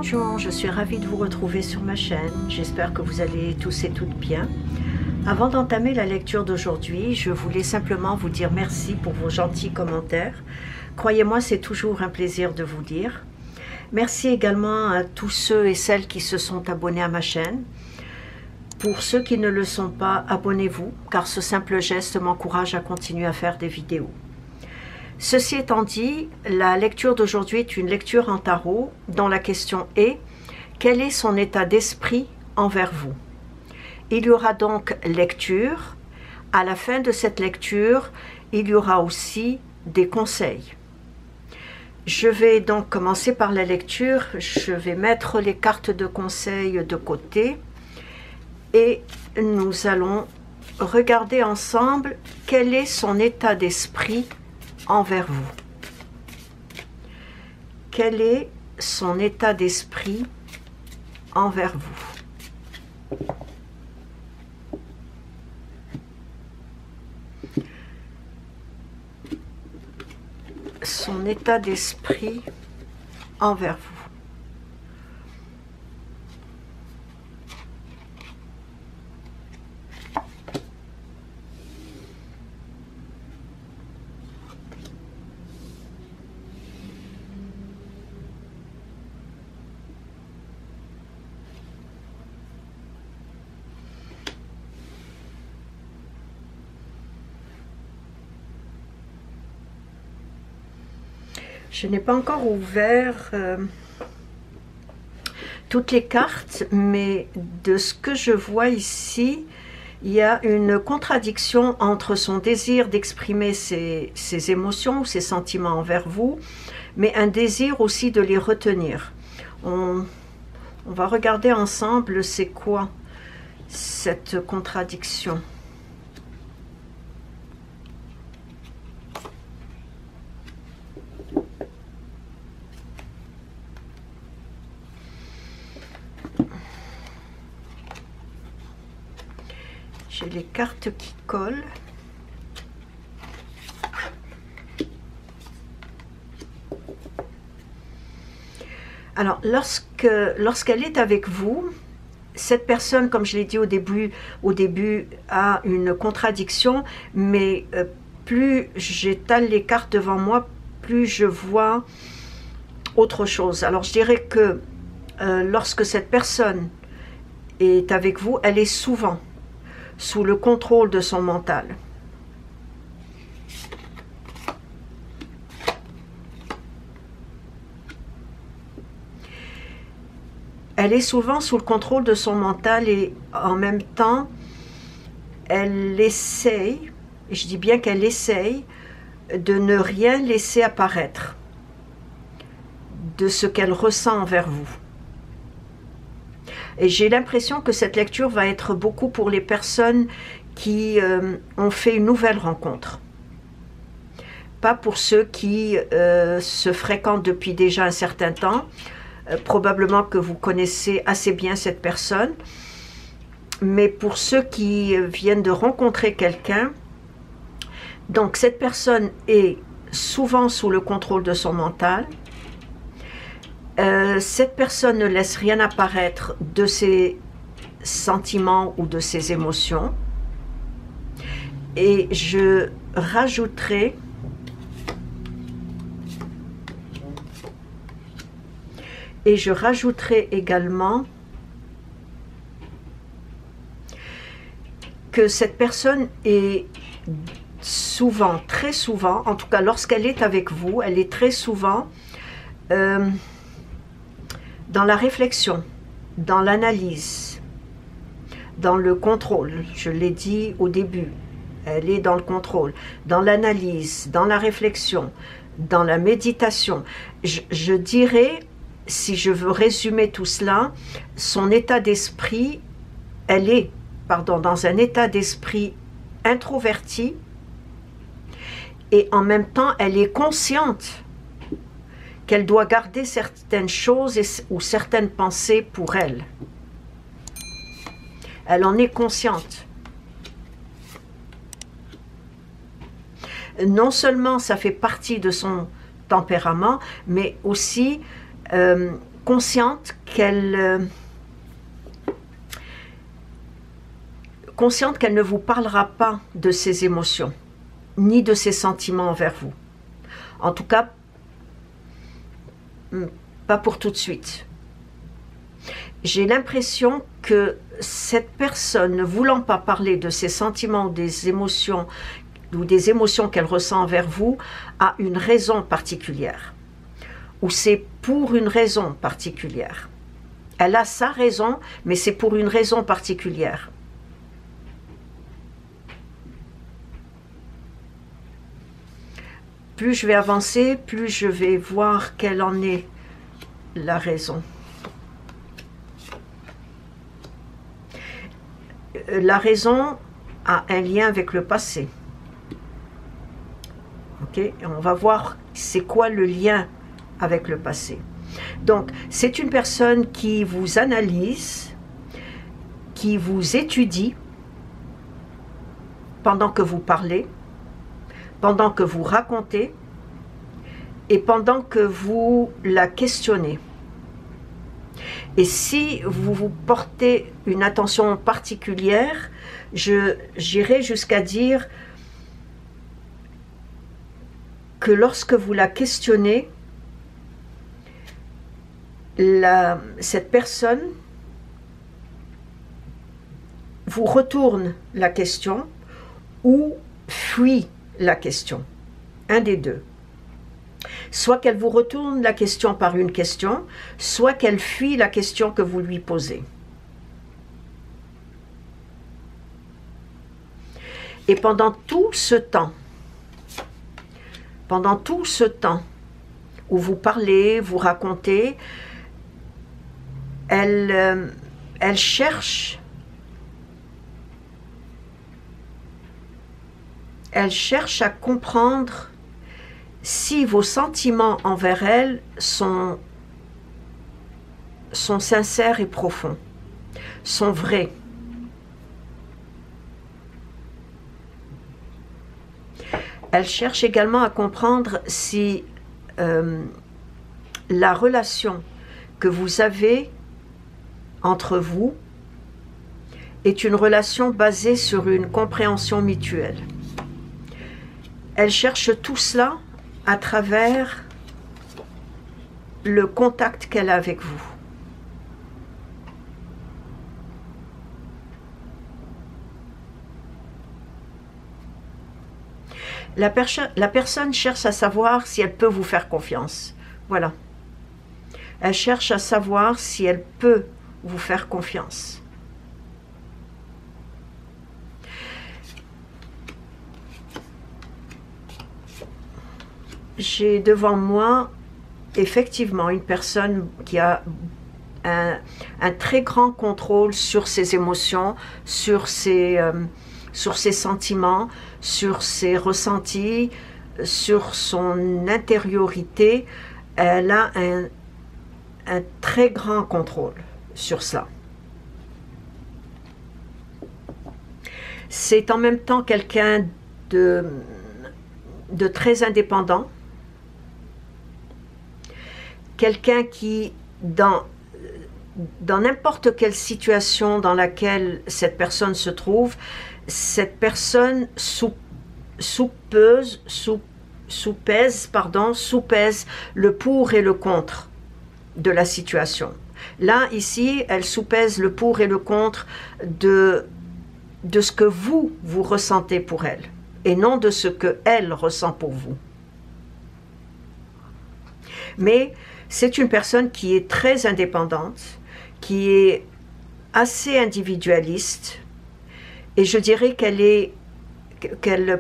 Bonjour, je suis ravie de vous retrouver sur ma chaîne. J'espère que vous allez tous et toutes bien. Avant d'entamer la lecture d'aujourd'hui, je voulais simplement vous dire merci pour vos gentils commentaires. Croyez-moi, c'est toujours un plaisir de vous lire. Merci également à tous ceux et celles qui se sont abonnés à ma chaîne. Pour ceux qui ne le sont pas, abonnez-vous, car ce simple geste m'encourage à continuer à faire des vidéos. Ceci étant dit, la lecture d'aujourd'hui est une lecture en tarot dont la question est « Quel est son état d'esprit envers vous ?» Il y aura donc lecture. À la fin de cette lecture, il y aura aussi des conseils. Je vais donc commencer par la lecture. Je vais mettre les cartes de conseil de côté et nous allons regarder ensemble quel est son état d'esprit envers vous. Quel est son état d'esprit envers vous? Son état d'esprit envers vous. Je n'ai pas encore ouvert toutes les cartes, mais de ce que je vois ici, il y a une contradiction entre son désir d'exprimer ses émotions ou ses sentiments envers vous, mais un désir aussi de les retenir. On va regarder ensemble c'est quoi cette contradiction. J'ai les cartes qui collent. Alors, lorsqu'elle est avec vous, cette personne, comme je l'ai dit au début, a une contradiction, mais plus j'étale les cartes devant moi, plus je vois autre chose. Alors, je dirais que lorsque cette personne est avec vous, elle est souvent sous le contrôle de son mental. Elle est souvent sous le contrôle de son mental et en même temps, elle essaye, et je dis bien qu'elle essaye, de ne rien laisser apparaître de ce qu'elle ressent envers vous. Et j'ai l'impression que cette lecture va être beaucoup pour les personnes qui ont fait une nouvelle rencontre. Pas pour ceux qui se fréquentent depuis déjà un certain temps. Probablement que vous connaissez assez bien cette personne. Mais pour ceux qui viennent de rencontrer quelqu'un, donc cette personne est souvent sous le contrôle de son mental. Cette personne ne laisse rien apparaître de ses sentiments ou de ses émotions. Et je rajouterai également que cette personne est souvent, très souvent, en tout cas lorsqu'elle est avec vous, elle est très souvent dans la réflexion, dans l'analyse, dans le contrôle. Je l'ai dit au début, elle est dans le contrôle, dans l'analyse, dans la réflexion, dans la méditation. Je dirais, si je veux résumer tout cela, son état d'esprit, elle est, dans un état d'esprit introverti et en même temps, elle est consciente qu'elle doit garder certaines choses ou certaines pensées pour elle. Elle en est consciente. Non seulement ça fait partie de son tempérament, mais aussi consciente qu'elle ne vous parlera pas de ses émotions, ni de ses sentiments envers vous. En tout cas, pas pour tout de suite. J'ai l'impression que cette personne, ne voulant pas parler de ses sentiments ou des émotions qu'elle ressent envers vous, a une raison particulière. Ou c'est pour une raison particulière. Elle a sa raison, mais c'est pour une raison particulière. Plus je vais avancer, plus je vais voir quelle en est la raison. La raison a un lien avec le passé. Ok, on va voir c'est quoi le lien avec le passé. Donc, c'est une personne qui vous analyse, qui vous étudie pendant que vous parlez, pendant que vous racontez et pendant que vous la questionnez. Et si vous vous portez une attention particulière, j'irai jusqu'à dire que lorsque vous la questionnez, cette personne vous retourne la question ou fuit la question, un des deux. Soit qu'elle vous retourne la question par une question, soit qu'elle fuit la question que vous lui posez. Et pendant tout ce temps où vous parlez, vous racontez, elle cherche à comprendre si vos sentiments envers elle sont sincères et profonds, sont vrais. Elle cherche également à comprendre si la relation que vous avez entre vous est une relation basée sur une compréhension mutuelle. Elle cherche tout cela à travers le contact qu'elle a avec vous. La personne cherche à savoir si elle peut vous faire confiance. Voilà. Elle cherche à savoir si elle peut vous faire confiance. J'ai devant moi effectivement une personne qui a un très grand contrôle sur ses émotions, sur ses sentiments, sur ses ressentis, sur son intériorité. Elle a un très grand contrôle sur cela. C'est en même temps quelqu'un de très indépendant, quelqu'un qui, dans n'importe quelle situation dans laquelle cette personne se trouve, cette personne soupèse le pour et le contre de la situation. Là, ici, elle soupèse le pour et le contre de ce que vous ressentez pour elle, et non de ce qu'elle ressent pour vous. Mais c'est une personne qui est très indépendante, qui est assez individualiste, et je dirais qu'elle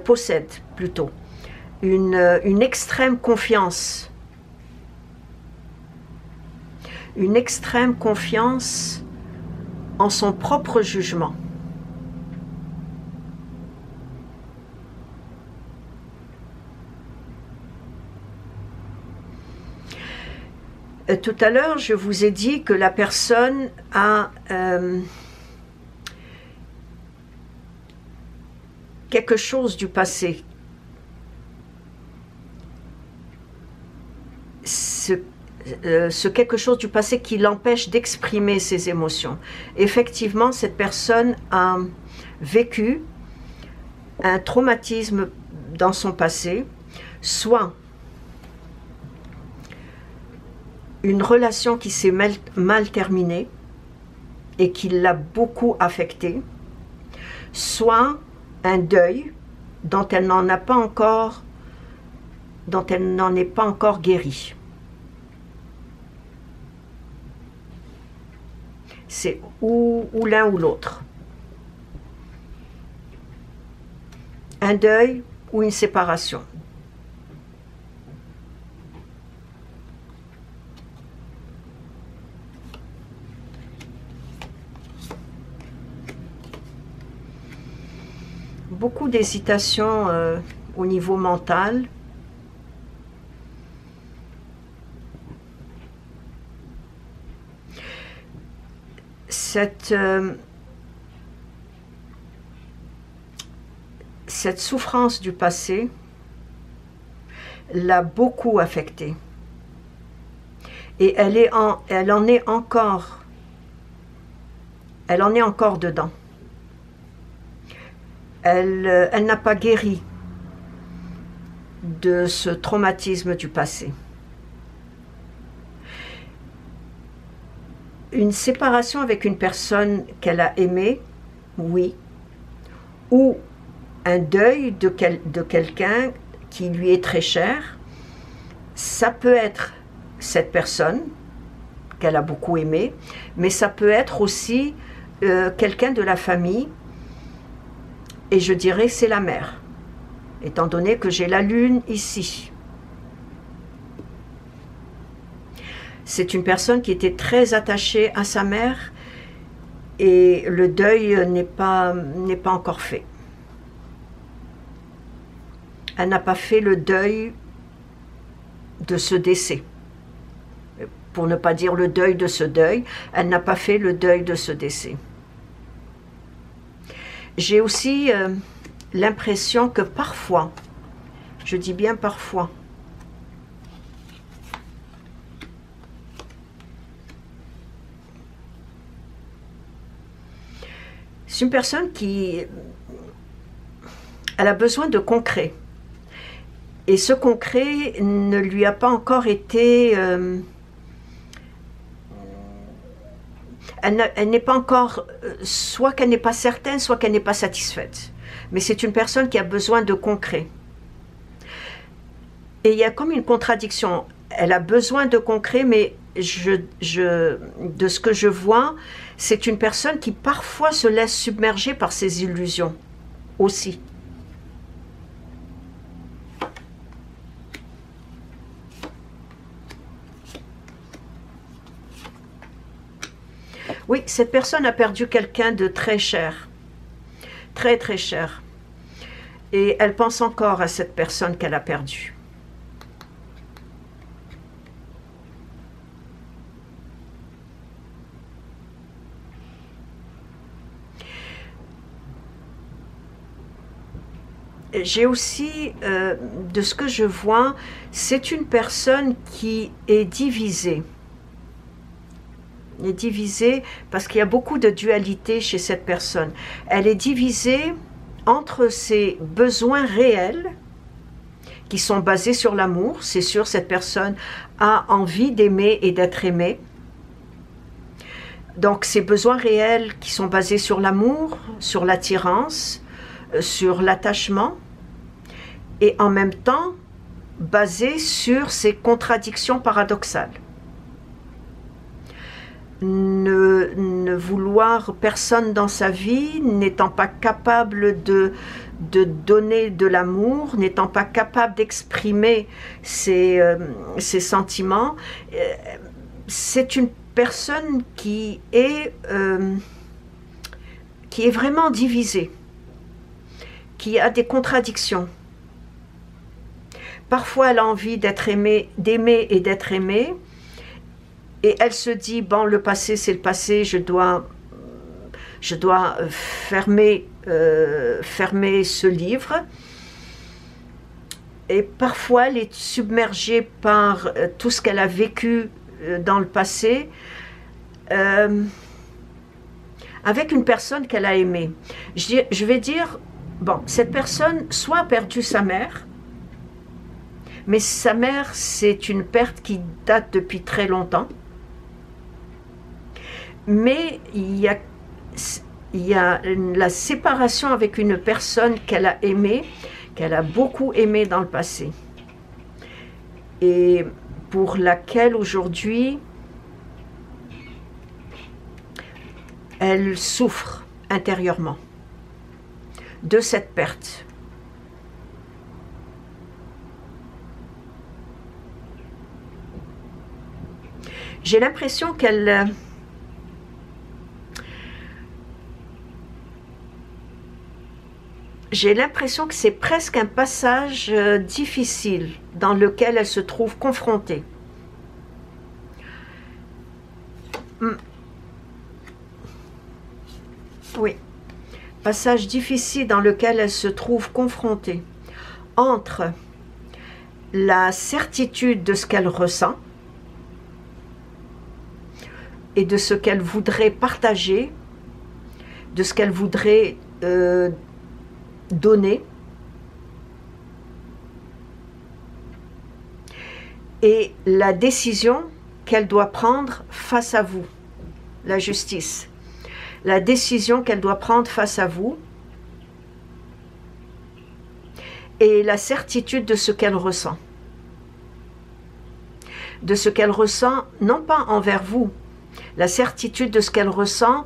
possède plutôt une extrême confiance. Une extrême confiance en son propre jugement. Tout à l'heure, je vous ai dit que la personne a quelque chose du passé. ce quelque chose du passé qui l'empêche d'exprimer ses émotions. Effectivement, cette personne a vécu un traumatisme dans son passé, soit une relation qui s'est mal terminée et qui l'a beaucoup affectée, soit un deuil dont elle n'en est pas encore guérie. C'est ou l'un ou l'autre. Un deuil ou une séparation. Beaucoup d'hésitation au niveau mental. Cette souffrance du passé l'a beaucoup affectée. Et elle en est encore dedans. Elle n'a pas guéri de ce traumatisme du passé. Une séparation avec une personne qu'elle a aimée, oui, ou un deuil de quelqu'un qui lui est très cher, ça peut être cette personne qu'elle a beaucoup aimée, mais ça peut être aussi quelqu'un de la famille, et je dirais c'est la mère, étant donné que j'ai la lune ici. C'est une personne qui était très attachée à sa mère et le deuil n'est pas encore fait. Elle n'a pas fait le deuil de ce décès. Pour ne pas dire le deuil de ce deuil, elle n'a pas fait le deuil de ce décès. J'ai aussi l'impression que parfois, je dis bien parfois, c'est une personne qui elle a besoin de concret. Et ce concret ne lui a pas encore été... elle n'est pas encore... soit qu'elle n'est pas certaine, soit qu'elle n'est pas satisfaite. Mais c'est une personne qui a besoin de concret. Et il y a comme une contradiction. Elle a besoin de concret, mais de ce que je vois, c'est une personne qui parfois se laisse submerger par ses illusions aussi. Oui, cette personne a perdu quelqu'un de très cher, très très cher. Et elle pense encore à cette personne qu'elle a perdue. J'ai aussi, de ce que je vois, c'est une personne qui est divisée. Elle est divisée parce qu'il y a beaucoup de dualité chez cette personne. Elle est divisée entre ses besoins réels, qui sont basés sur l'amour. C'est sûr, cette personne a envie d'aimer et d'être aimée. Donc, ses besoins réels qui sont basés sur l'amour, sur l'attirance, sur l'attachement, et en même temps basés sur ces contradictions paradoxales. Ne vouloir personne dans sa vie, n'étant pas capable de donner de l'amour, n'étant pas capable d'exprimer ses sentiments, c'est une personne qui est vraiment divisée, qui a des contradictions. Parfois, elle a envie d'être aimée, d'aimer et d'être aimée, et elle se dit, bon, le passé, c'est le passé, je dois fermer ce livre. et parfois elle est submergée par tout ce qu'elle a vécu dans le passé, avec une personne qu'elle a aimée. Je vais dire, bon, cette personne soit a perdu sa mère, mais sa mère, c'est une perte qui date depuis très longtemps. Mais il y a la séparation avec une personne qu'elle a aimée, qu'elle a beaucoup aimée dans le passé, et pour laquelle aujourd'hui elle souffre intérieurement de cette perte. J'ai l'impression qu'elle j'ai l'impression que c'est presque un passage difficile dans lequel elle se trouve confrontée. Oui, passage difficile dans lequel elle se trouve confrontée entre la certitude de ce qu'elle ressent et de ce qu'elle voudrait partager, de ce qu'elle voudrait donner, et la décision qu'elle doit prendre face à vous, la justice. La décision qu'elle doit prendre face à vous et la certitude de ce qu'elle ressent. De ce qu'elle ressent, non pas envers vous, la certitude de ce qu'elle ressent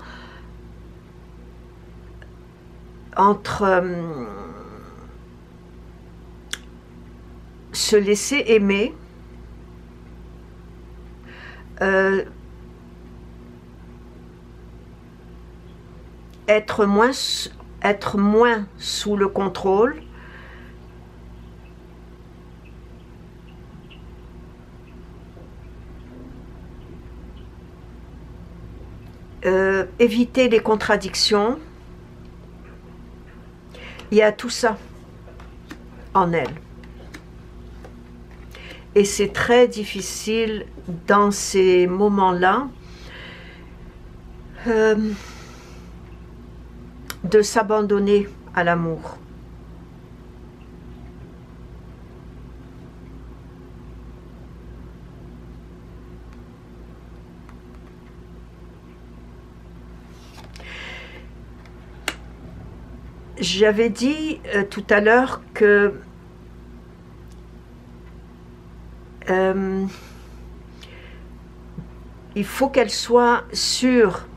entre se laisser aimer, être moins sous le contrôle, éviter les contradictions. Il y a tout ça en elle. Et c'est très difficile dans ces moments-là de s'abandonner à l'amour. J'avais dit tout à l'heure que il faut qu'elle soit sûre,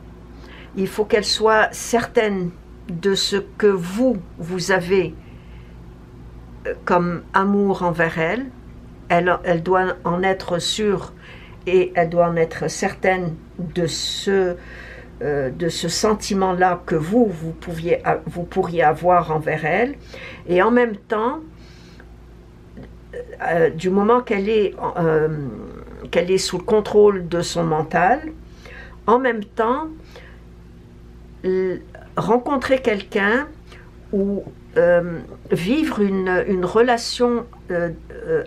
il faut qu'elle soit certaine de ce que vous avez comme amour envers elle. Elle doit en être sûre et elle doit en être certaine de ce sentiment-là que vous pourriez avoir envers elle. Et en même temps, du moment qu'elle est sous le contrôle de son mental, en même temps, rencontrer quelqu'un ou vivre une relation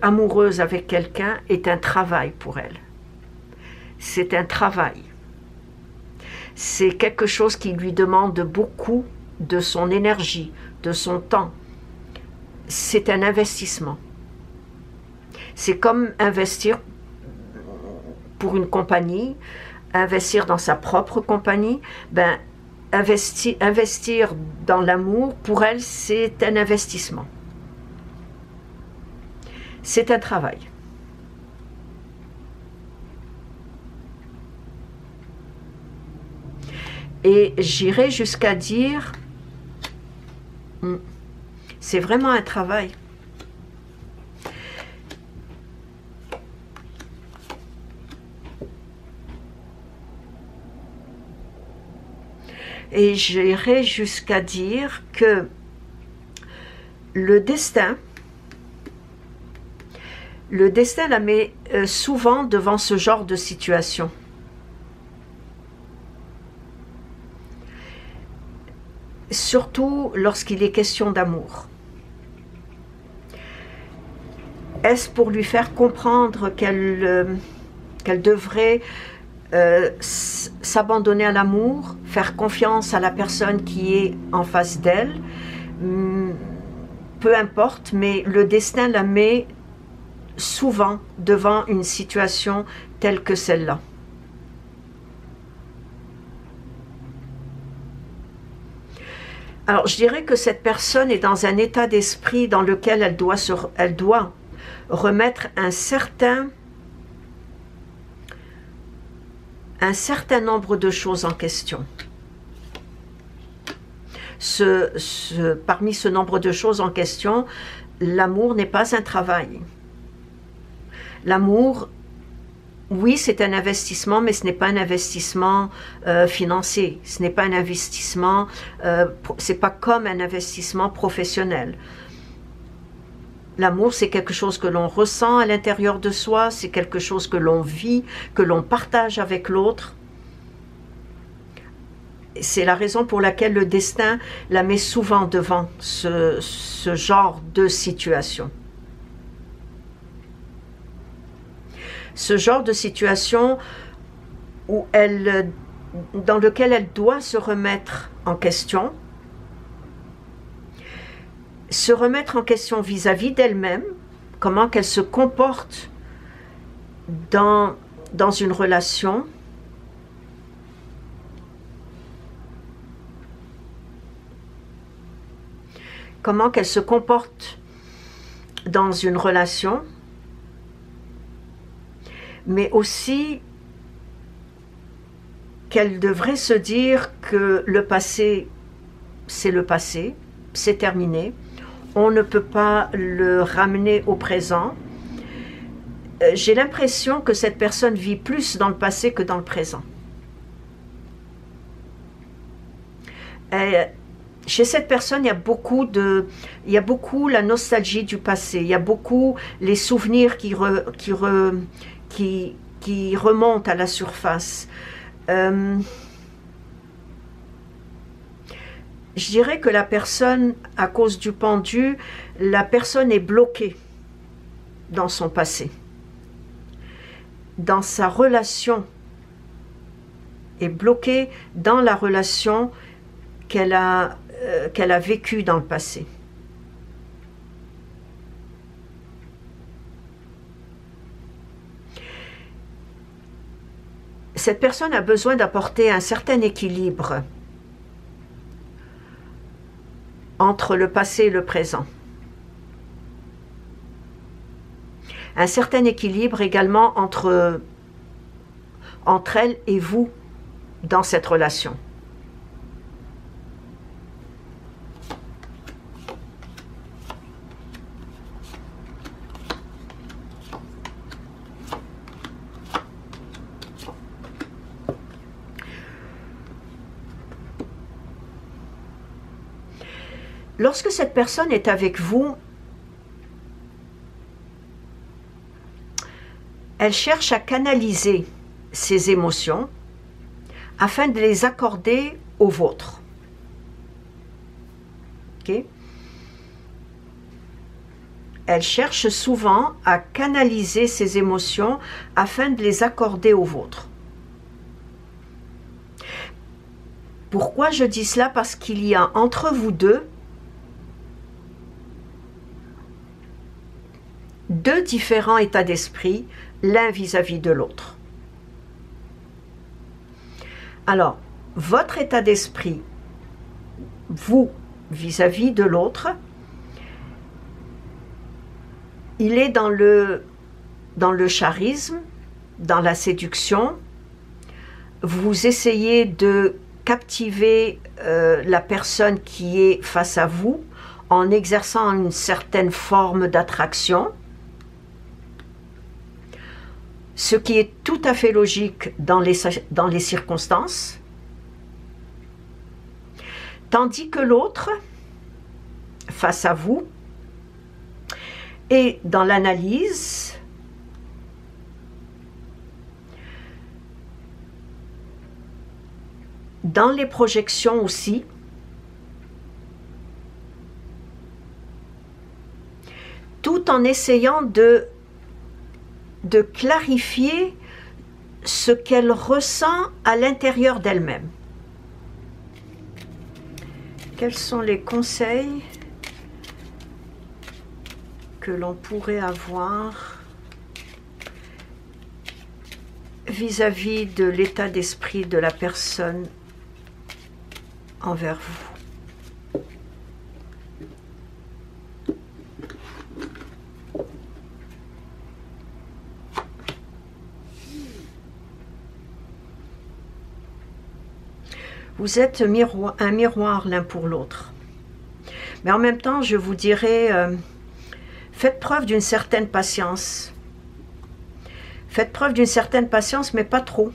amoureuse avec quelqu'un est un travail pour elle. C'est un travail. C'est quelque chose qui lui demande beaucoup de son énergie, de son temps. C'est un investissement. C'est comme investir pour une compagnie, investir dans sa propre compagnie. Ben, investir dans l'amour, pour elle, c'est un investissement. C'est un travail. Et j'irai jusqu'à dire, c'est vraiment un travail. Et j'irai jusqu'à dire que le destin la met souvent devant ce genre de situation. Surtout lorsqu'il est question d'amour. Est-ce pour lui faire comprendre qu'elle devrait s'abandonner à l'amour, faire confiance à la personne qui est en face d'elle? Peu importe, mais le destin la met souvent devant une situation telle que celle-là. Alors, je dirais que cette personne est dans un état d'esprit dans lequel elle doit remettre un certain nombre de choses en question. Parmi ce nombre de choses en question, l'amour n'est pas un travail. L'amour, oui, c'est un investissement, mais ce n'est pas un investissement financier. Ce n'est pas un investissement, c'est pas comme un investissement professionnel. L'amour, c'est quelque chose que l'on ressent à l'intérieur de soi, c'est quelque chose que l'on vit, que l'on partage avec l'autre. C'est la raison pour laquelle le destin la met souvent devant ce genre de situation. Ce genre de situation dans lequel elle doit se remettre en question, vis-à-vis d'elle-même, comment qu'elle se comporte dans une relation, mais aussi qu'elle devrait se dire que le passé, c'est le passé, c'est terminé, on ne peut pas le ramener au présent. J'ai l'impression que cette personne vit plus dans le passé que dans le présent. Chez cette personne, il y a beaucoup la nostalgie du passé, il y a beaucoup les souvenirs qui remontent à la surface. Je dirais que la personne, à cause du pendu, la personne est bloquée dans son passé, dans sa relation, est bloquée dans la relation qu'elle a vécue dans le passé. Cette personne a besoin d'apporter un certain équilibre entre le passé et le présent. Un certain équilibre également entre elle et vous dans cette relation. Lorsque cette personne est avec vous, elle cherche à canaliser ses émotions afin de les accorder aux vôtres. Okay? Elle cherche souvent à canaliser ses émotions afin de les accorder aux vôtres. Pourquoi je dis cela? Parce qu'il y a entre vous deux différents états d'esprit, l'un vis-à-vis de l'autre. Alors, votre état d'esprit, vous, vis-à-vis de l'autre, il est dans le charisme, dans la séduction. Vous essayez de captiver la personne qui est face à vous en exerçant une certaine forme d'attraction. Ce qui est tout à fait logique dans les circonstances, tandis que l'autre, face à vous, et dans l'analyse, dans les projections aussi, tout tout en essayant de clarifier ce qu'elle ressent à l'intérieur d'elle-même. Quels sont les conseils que l'on pourrait avoir vis-à-vis de l'état d'esprit de la personne envers vous? Vous êtes un miroir l'un pour l'autre. Mais en même temps, je vous dirais, faites preuve d'une certaine patience. Faites preuve d'une certaine patience, mais pas trop.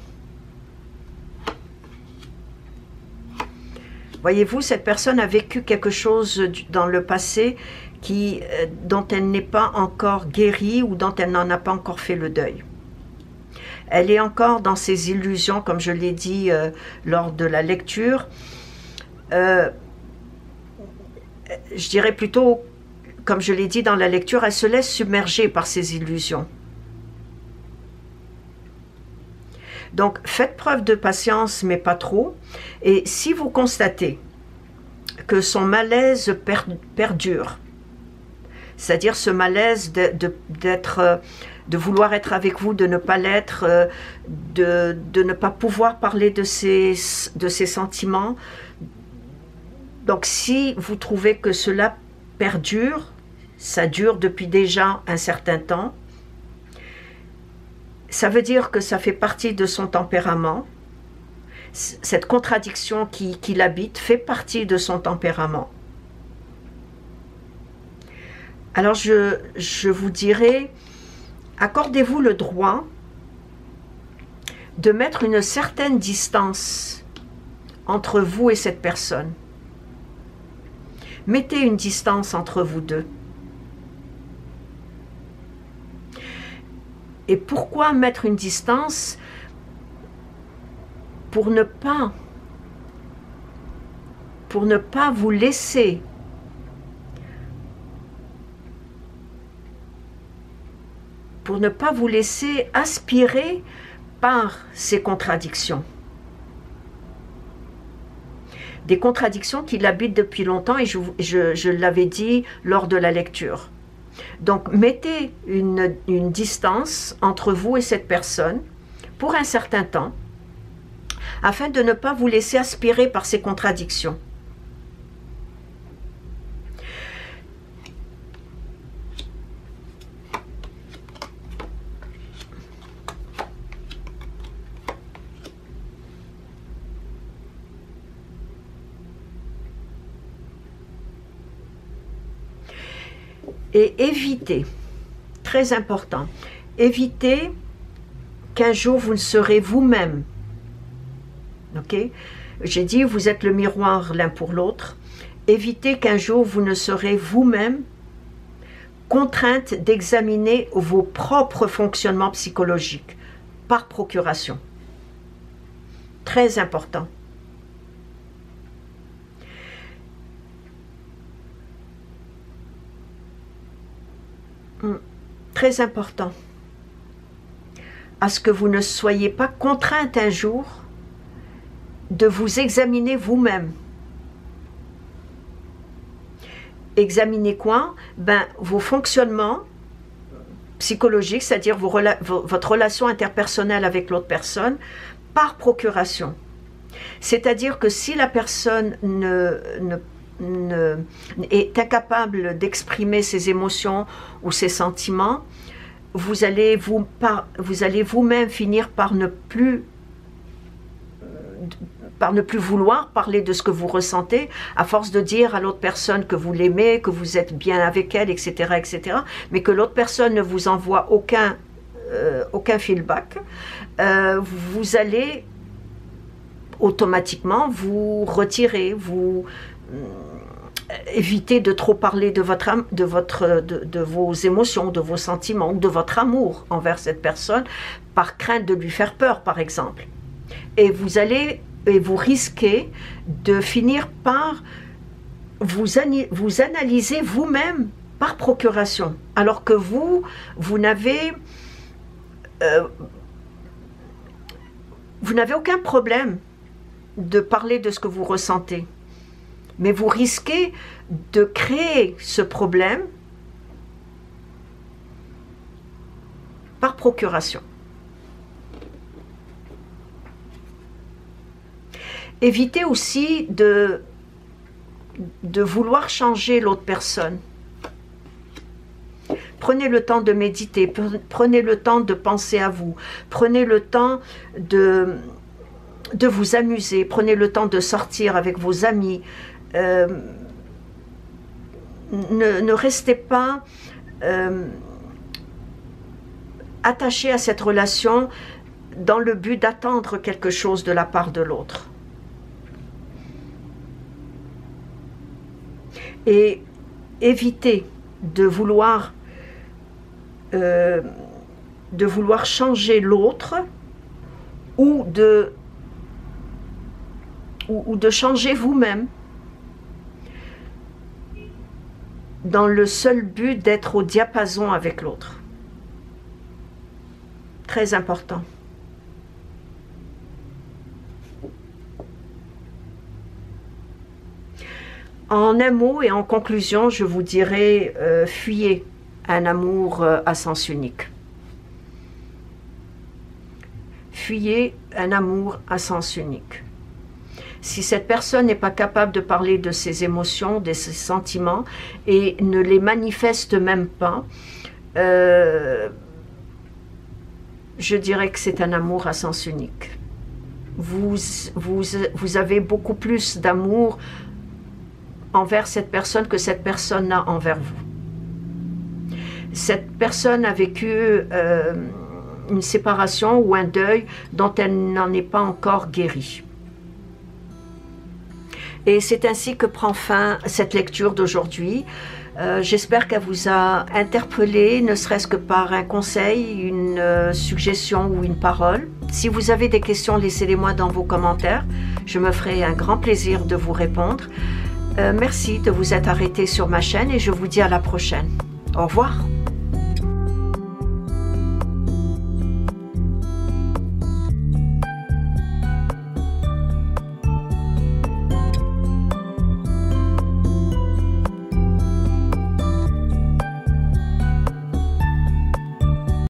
Voyez-vous, cette personne a vécu quelque chose dans le passé dont elle n'est pas encore guérie ou dont elle n'en a pas encore fait le deuil. Elle est encore dans ses illusions, comme je l'ai dit lors de la lecture. Je dirais plutôt, comme je l'ai dit dans la lecture, elle se laisse submerger par ses illusions. Donc, faites preuve de patience, mais pas trop. Et si vous constatez que son malaise perdure, c'est-à-dire ce malaise de vouloir être avec vous, de ne pas l'être, de ne pas pouvoir parler de ses sentiments. Donc, si vous trouvez que cela perdure, ça dure depuis déjà un certain temps, ça veut dire que ça fait partie de son tempérament. Cette contradiction qui l'habite fait partie de son tempérament. Alors je vous dirais, accordez-vous le droit de mettre une certaine distance entre vous et cette personne. Mettez une distance entre vous deux. Et pourquoi mettre une distance? Pour ne pas vous laisser aspirer par ces contradictions. Des contradictions qui l'habitent depuis longtemps, et je l'avais dit lors de la lecture. Donc, mettez une distance entre vous et cette personne pour un certain temps, afin de ne pas vous laisser aspirer par ces contradictions. Et évitez, très important, évitez qu'un jour vous ne serez vous-même. Ok? J'ai dit, vous êtes le miroir l'un pour l'autre. Évitez qu'un jour vous ne serez vous-même contrainte d'examiner vos propres fonctionnements psychologiques par procuration. Très important. Très important. À ce que vous ne soyez pas contrainte un jour de vous examiner vous-même. Examiner quoi? Vos fonctionnements psychologiques, c'est-à-dire votre relation interpersonnelle avec l'autre personne, par procuration. C'est-à-dire que si la personne est incapable d'exprimer ses émotions ou ses sentiments, vous allez vous-même finir par ne plus vouloir parler de ce que vous ressentez, à force de dire à l'autre personne que vous l'aimez, que vous êtes bien avec elle, etc., etc., mais que l'autre personne ne vous envoie aucun feedback, vous allez automatiquement vous retirer, éviter de trop parler de vos émotions, de vos sentiments, de votre amour envers cette personne, par crainte de lui faire peur, par exemple. Et vous risquez de finir par vous analyser vous-même par procuration, alors que vous n'avez aucun problème de parler de ce que vous ressentez. Mais vous risquez de créer ce problème par procuration. Évitez aussi de vouloir changer l'autre personne. Prenez le temps de méditer, prenez le temps de penser à vous, prenez le temps de vous amuser, prenez le temps de sortir avec vos amis. Ne restez pas attaché à cette relation dans le but d'attendre quelque chose de la part de l'autre. Et évitez de vouloir changer l'autre ou de changer vous-même dans le seul but d'être au diapason avec l'autre. Très important. En un mot et en conclusion, je vous dirais, fuyez un amour à sens unique. Fuyez un amour à sens unique. Si cette personne n'est pas capable de parler de ses émotions, de ses sentiments, et ne les manifeste même pas, je dirais que c'est un amour à sens unique. Vous avez beaucoup plus d'amour envers cette personne que cette personne a envers vous. Cette personne a vécu une séparation ou un deuil dont elle n'en est pas encore guérie. Et c'est ainsi que prend fin cette lecture d'aujourd'hui. J'espère qu'elle vous a interpellé, ne serait-ce que par un conseil, une suggestion ou une parole. Si vous avez des questions, laissez-les-moi dans vos commentaires. Je me ferai un grand plaisir de vous répondre. Merci de vous être arrêté sur ma chaîne et je vous dis à la prochaine. Au revoir.